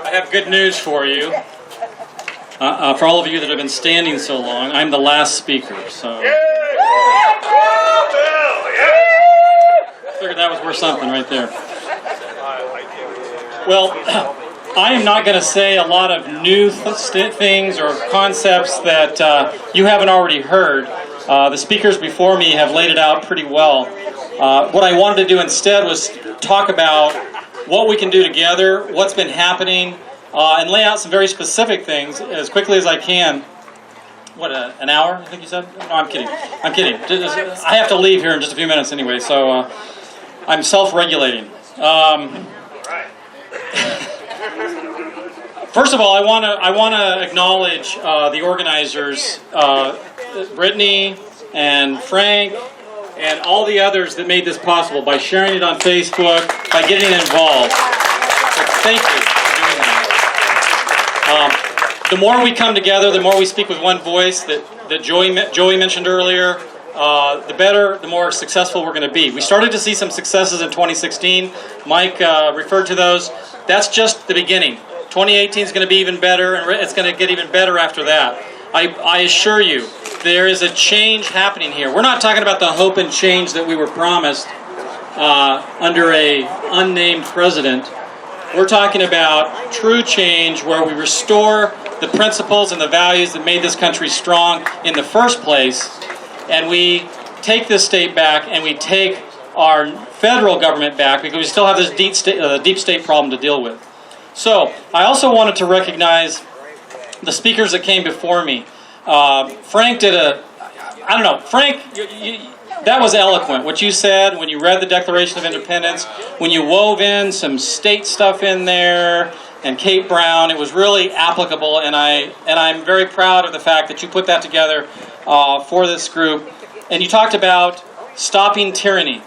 I have good news for you. For all of you that have been standing so long, I'm the last speaker, so... I figured that was worth something right there. Well, I am not going to say a lot of new things or concepts that you haven't already heard. The speakers before me have laid it out pretty well. What I wanted to do instead was talk about what we can do together, what's been happening, and lay out some very specific things as quickly as I can. What, an hour, I think you said? No, I'm kidding. I'm kidding. I have to leave here in just a few minutes anyway, so I'm self-regulating. First of all, I want to acknowledge the organizers, Brittany and Frank, and all the others that made this possible by sharing it on Facebook, by getting involved. So thank you for doing that. The more we come together, the more we speak with one voice that Joey mentioned earlier, the better, the more successful we're going to be. We started to see some successes in 2016. Mike referred to those. That's just the beginning. 2018 is going to be even better, and it's going to get even better after that. I assure you, there is a change happening here. We're not talking about the hope and change that we were promised under a unnamed president. We're talking about true change where we restore the principles and the values that made this country strong in the first place, and we take this state back and we take our federal government back because we still have this deep state problem to deal with. So, I also wanted to recognize the speakers that came before me. Frank did Frank, that was eloquent. What you said when you read the Declaration of Independence, when you wove in some state stuff in there, and Kate Brown, it was really applicable, and I'm very proud of the fact that you put that together for this group. And you talked about stopping tyranny.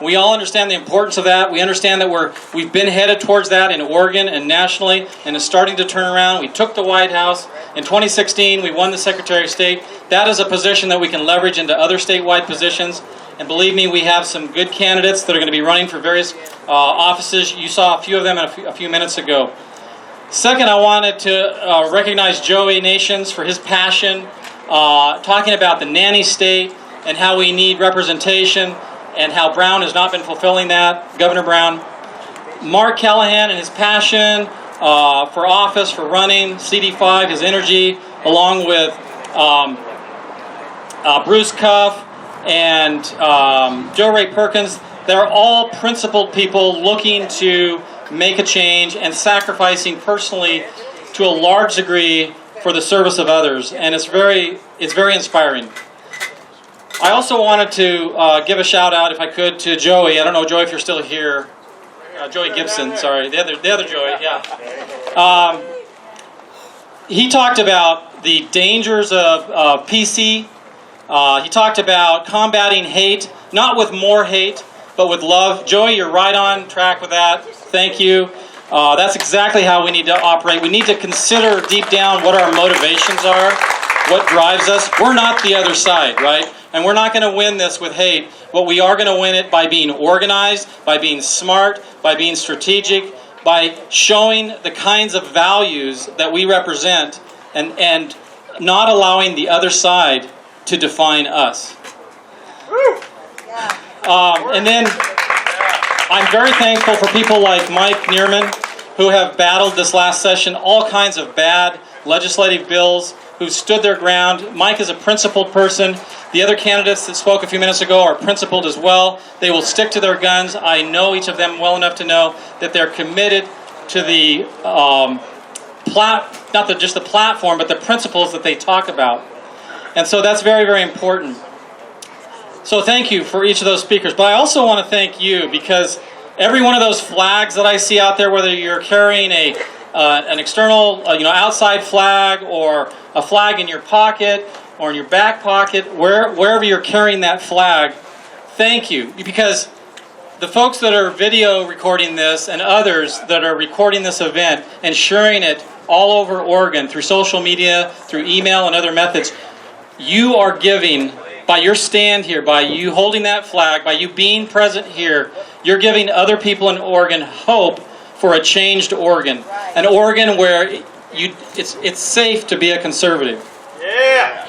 We all understand the importance of that. We understand that we've been headed towards that in Oregon and nationally, and it's starting to turn around. We took the White House. In 2016, we won the Secretary of State. That is a position that we can leverage into other statewide positions. And believe me, we have some good candidates that are going to be running for various offices. You saw a few of them a few minutes ago. Second, I wanted to recognize Joey Nations for his passion, talking about the nanny state and how we need representation, and how Brown has not been fulfilling that, Governor Brown. Mark Callahan and his passion for office, for running, CD5, his energy, along with Bruce Cuff and Joe Ray Perkins. They're all principled people looking to make a change and sacrificing personally to a large degree for the service of others, and it's very inspiring. I also wanted to give a shout out, if I could, to Joey. I don't know, Joey, if you're still here. Joey Gibson, sorry, the other Joey, yeah. He talked about the dangers of PC. He talked about combating hate, not with more hate, but with love. Joey, you're right on track with that. Thank you. That's exactly how we need to operate. We need to consider deep down what our motivations are, what drives us. We're not the other side, right? And we're not going to win this with hate, but we are going to win it by being organized, by being smart, by being strategic, by showing the kinds of values that we represent and not allowing the other side to define us. And then I'm very thankful for people like Mike Neerman, who have battled this last session all kinds of bad legislative bills, who stood their ground. Mike is a principled person. The other candidates that spoke a few minutes ago are principled as well. They will stick to their guns. I know each of them well enough to know that they're committed to the just the platform, but the principles that they talk about. And so that's very, very important. So thank you for each of those speakers. But I also want to thank you, because every one of those flags that I see out there, whether you're carrying an external, outside flag, or a flag in your pocket or in your back pocket, wherever you're carrying that flag, thank you. Because the folks that are video recording this and others that are recording this event and sharing it all over Oregon through social media, through email and other methods, you are giving, by your stand here, by you holding that flag, by you being present here, you're giving other people in Oregon hope for a changed Oregon. An Oregon where it's safe to be a conservative. Yeah!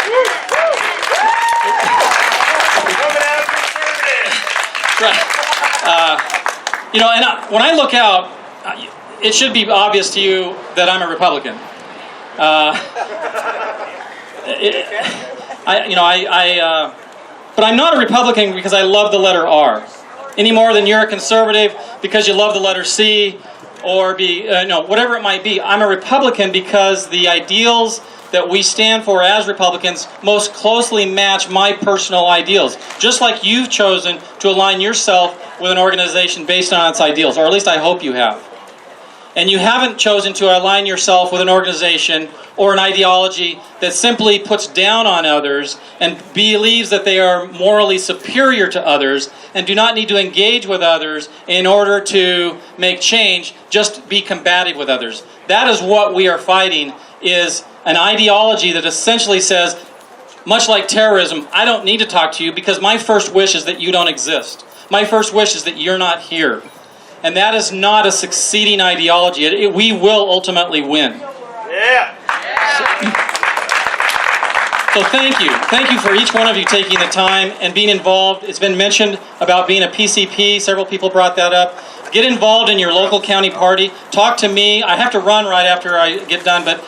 Coming out conservative! Right. And when I look out, it should be obvious to you that I'm a Republican. But I'm not a Republican because I love the letter R, any more than you're a conservative because you love the letter C, or whatever it might be. I'm a Republican because the ideals that we stand for as Republicans most closely match my personal ideals. Just like you've chosen to align yourself with an organization based on its ideals, or at least I hope you have. And you haven't chosen to align yourself with an organization or an ideology that simply puts down on others and believes that they are morally superior to others and do not need to engage with others in order to make change, just be combative with others. That is what we are fighting, is an ideology that essentially says, much like terrorism, I don't need to talk to you because my first wish is that you don't exist. My first wish is that you're not here. And that is not a succeeding ideology. We will ultimately win. Yeah. So thank you. Thank you for each one of you taking the time and being involved. It's been mentioned about being a PCP. Several people brought that up. Get involved in your local county party. Talk to me. I have to run right after I get done, but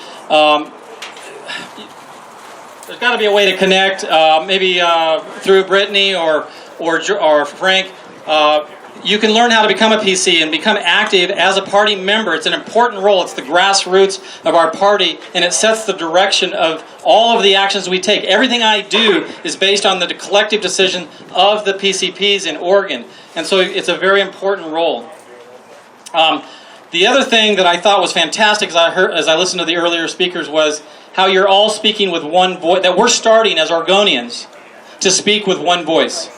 there's got to be a way to connect, maybe through Brittany or Frank. You can learn how to become a PC and become active as a party member. It's an important role. It's the grassroots of our party, and it sets the direction of all of the actions we take. Everything I do is based on the collective decision of the PCPs in Oregon, and so it's a very important role. The other thing that I thought was fantastic as I listened to the earlier speakers was how you're all speaking with one voice, that we're starting as Oregonians to speak with one voice.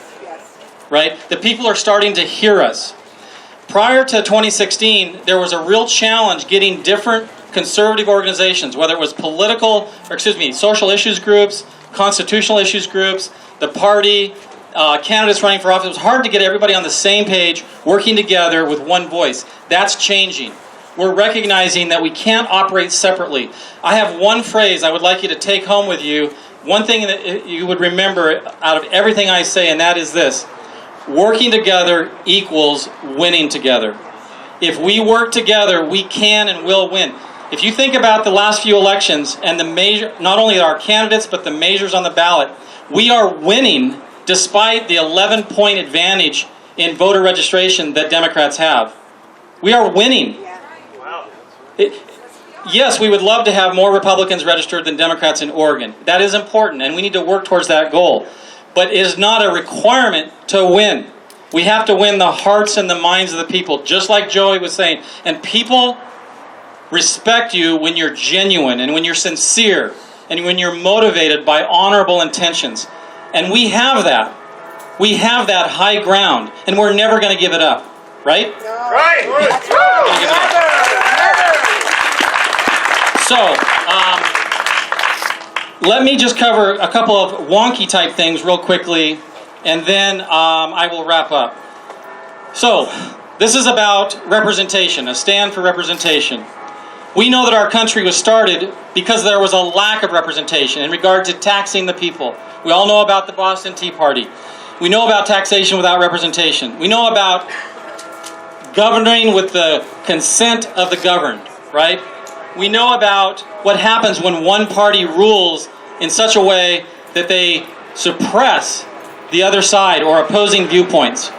Right? The people are starting to hear us. Prior to 2016, there was a real challenge getting different conservative organizations, whether it was social issues groups, constitutional issues groups, the party, candidates running for office. It was hard to get everybody on the same page, working together with one voice. That's changing. We're recognizing that we can't operate separately. I have one phrase I would like you to take home with you, one thing that you would remember out of everything I say, and that is this. Working together equals winning together. If we work together, we can and will win. If you think about the last few elections and not only our candidates, but the measures on the ballot, we are winning despite the 11-point advantage in voter registration that Democrats have. We are winning. Wow. Yes, we would love to have more Republicans registered than Democrats in Oregon. That is important, and we need to work towards that goal. But it is not a requirement to win. We have to win the hearts and the minds of the people, just like Joey was saying. And people respect you when you're genuine and when you're sincere and when you're motivated by honorable intentions. And we have that. We have that high ground, and we're never going to give it up. Right? Right. So, let me just cover a couple of wonky type things real quickly, and then I will wrap up. So, this is about representation, a stand for representation. We know that our country was started because there was a lack of representation in regard to taxing the people. We all know about the Boston Tea Party. We know about taxation without representation. We know about governing with the consent of the governed, right? We know about what happens when one party rules in such a way that they suppress the other side or opposing viewpoints.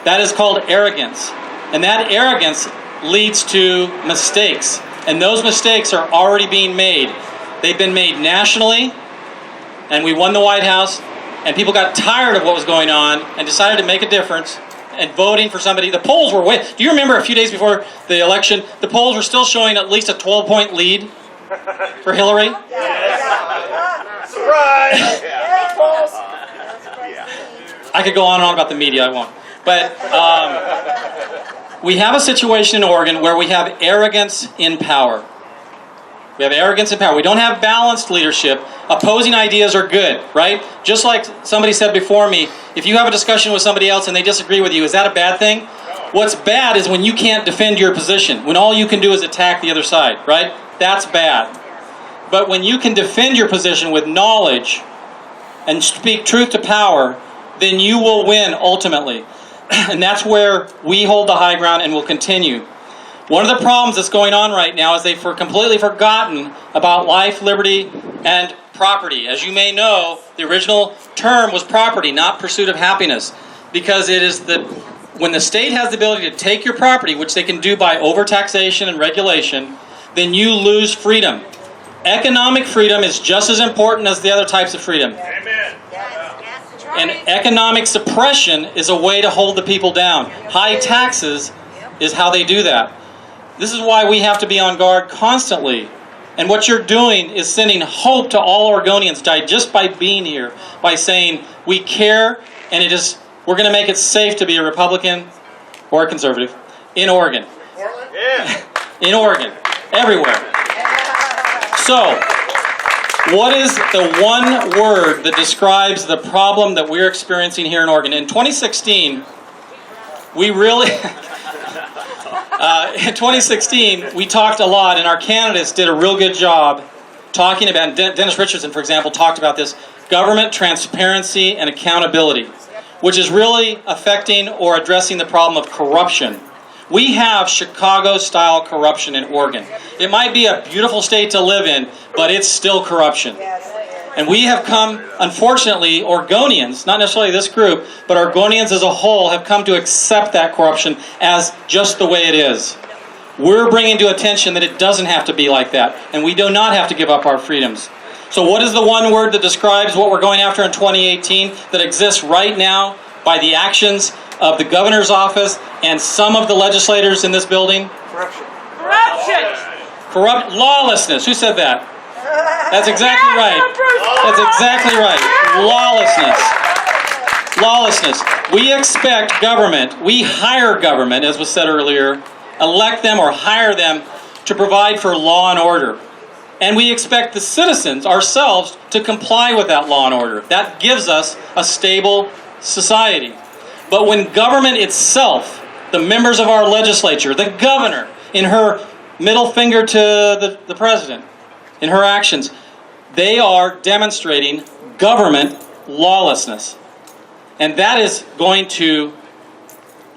That is called arrogance. And that arrogance leads to mistakes. And those mistakes are already being made. They've been made nationally, and we won the White House, and people got tired of what was going on and decided to make a difference and voting for somebody. The polls were way... Do you remember a few days before the election, the polls were still showing at least a 12-point lead for Hillary? Surprise! I could go on and on about the media, I won't. But we have a situation in Oregon where we have arrogance in power. We have arrogance in power. We don't have balanced leadership. Opposing ideas are good, right? Just like somebody said before me, if you have a discussion with somebody else and they disagree with you, is that a bad thing? What's bad is when you can't defend your position, when all you can do is attack the other side, right? That's bad. But when you can defend your position with knowledge and speak truth to power, then you will win ultimately. And that's where we hold the high ground and will continue. One of the problems that's going on right now is they've completely forgotten about life, liberty, and property. As you may know, the original term was property, not pursuit of happiness. Because it is when the state has the ability to take your property, which they can do by overtaxation and regulation, then you lose freedom. Economic freedom is just as important as the other types of freedom. Amen. And economic suppression is a way to hold the people down. High taxes is how they do that. This is why we have to be on guard constantly. And what you're doing is sending hope to all Oregonians just by being here, by saying we care, and we're going to make it safe to be a Republican or a conservative in Oregon. Yeah. In Oregon. Everywhere. So, what is the one word that describes the problem that we're experiencing here in Oregon? In 2016, we really... in 2016, we talked a lot, and our candidates did a real good job talking about, Dennis Richardson, for example, talked about this, government transparency and accountability, which is really affecting or addressing the problem of corruption. We have Chicago-style corruption in Oregon. It might be a beautiful state to live in, but it's still corruption. And we have come, unfortunately, Oregonians, not necessarily this group, but Oregonians as a whole have come to accept that corruption as just the way it is. We're bringing to attention that it doesn't have to be like that, and we do not have to give up our freedoms. So what is the one word that describes what we're going after in 2018 that exists right now by the actions of the governor's office and some of the legislators in this building? Corruption. Lawlessness. Who said that? That's exactly right. That's exactly right. Lawlessness. We expect government, we hire government, as was said earlier, elect them or hire them to provide for law and order. And we expect the citizens, ourselves, to comply with that law and order. That gives us a stable society. But when government itself, the members of our legislature, the governor, in her middle finger to the president, in her actions, they are demonstrating government lawlessness. And that is going to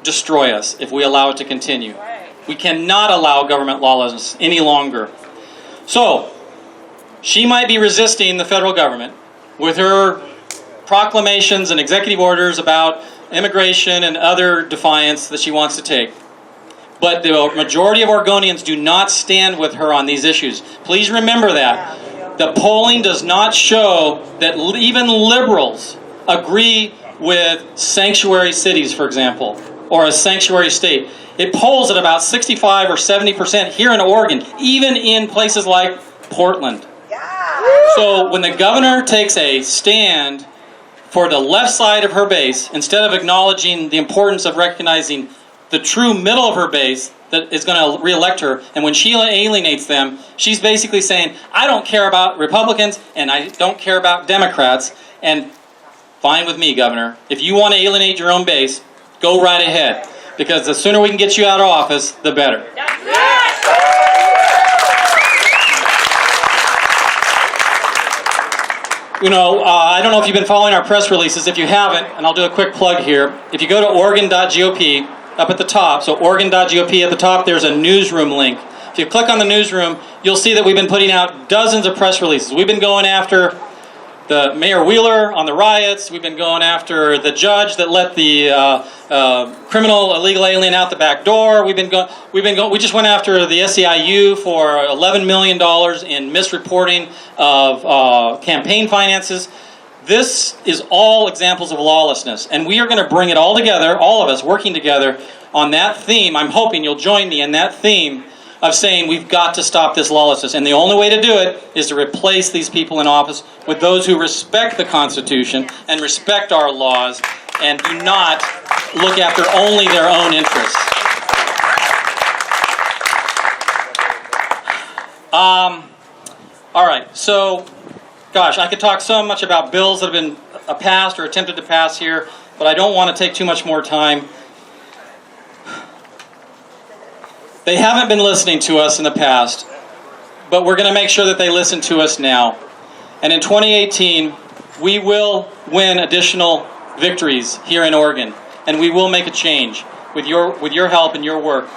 destroy us if we allow it to continue. We cannot allow government lawlessness any longer. So, she might be resisting the federal government with her proclamations and executive orders about immigration and other defiance that she wants to take. But the majority of Oregonians do not stand with her on these issues. Please remember that. The polling does not show that even liberals agree with sanctuary cities, for example, or a sanctuary state. It polls at about 65 or 70% here in Oregon, even in places like Portland. So when the governor takes a stand for the left side of her base, instead of acknowledging the importance of recognizing the true middle of her base that is going to re-elect her, and when she alienates them, she's basically saying, I don't care about Republicans and I don't care about Democrats, and fine with me, Governor. If you want to alienate your own base, go right ahead, because the sooner we can get you out of office, the better. You know, I don't know if you've been following our press releases. If you haven't, and I'll do a quick plug here, if you go to Oregon.gop, up at the top, so Oregon.gop at the top, there's a newsroom link. If you click on the newsroom, you'll see that we've been putting out dozens of press releases. We've been going after the Mayor Wheeler on the riots. We've been going after the judge that let the criminal illegal alien out the back door. We just went after the SEIU for $11 million in misreporting of campaign finances. This is all examples of lawlessness, and we are going to bring it all together, all of us working together on that theme. I'm hoping you'll join me in that theme of saying we've got to stop this lawlessness, and the only way to do it is to replace these people in office with those who respect the Constitution and respect our laws and do not look after only their own interests. All right, so gosh, I could talk so much about bills that have been passed or attempted to pass here, but I don't want to take too much more time. They haven't been listening to us in the past, but we're going to make sure that they listen to us now. And in 2018, we will win additional victories here in Oregon, and we will make a change with your help and your work.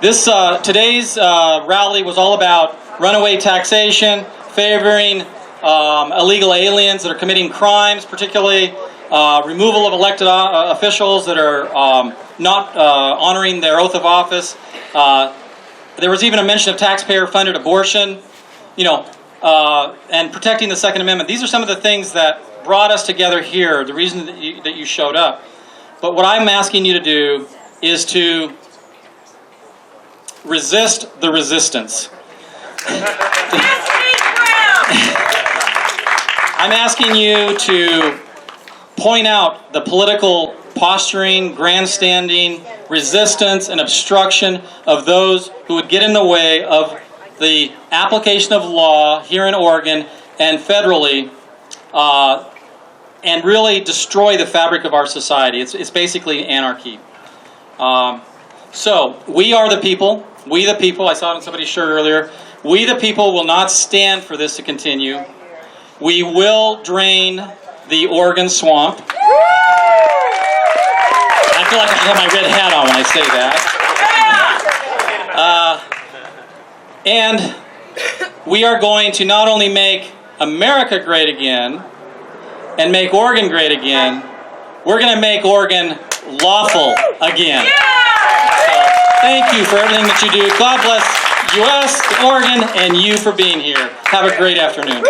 Today's rally was all about runaway taxation, favoring illegal aliens that are committing crimes, particularly removal of elected officials that are not honoring their oath of office. There was even a mention of taxpayer-funded abortion, and protecting the Second Amendment. These are some of the things that brought us together here, the reason that you showed up. But what I'm asking you to do is to resist the resistance. I'm asking you to point out the political posturing, grandstanding, resistance, and obstruction of those who would get in the way of the application of law here in Oregon and federally, and really destroy the fabric of our society. It's basically anarchy. So, we are the people. We the people, I saw it on somebody's shirt earlier, we the people will not stand for this to continue. We will drain the Oregon swamp. I feel like I should have my red hat on when I say that. And we are going to not only make America great again and make Oregon great again, we're going to make Oregon lawful again. So, thank you for everything that you do. God bless U.S., Oregon, and you for being here. Have a great afternoon.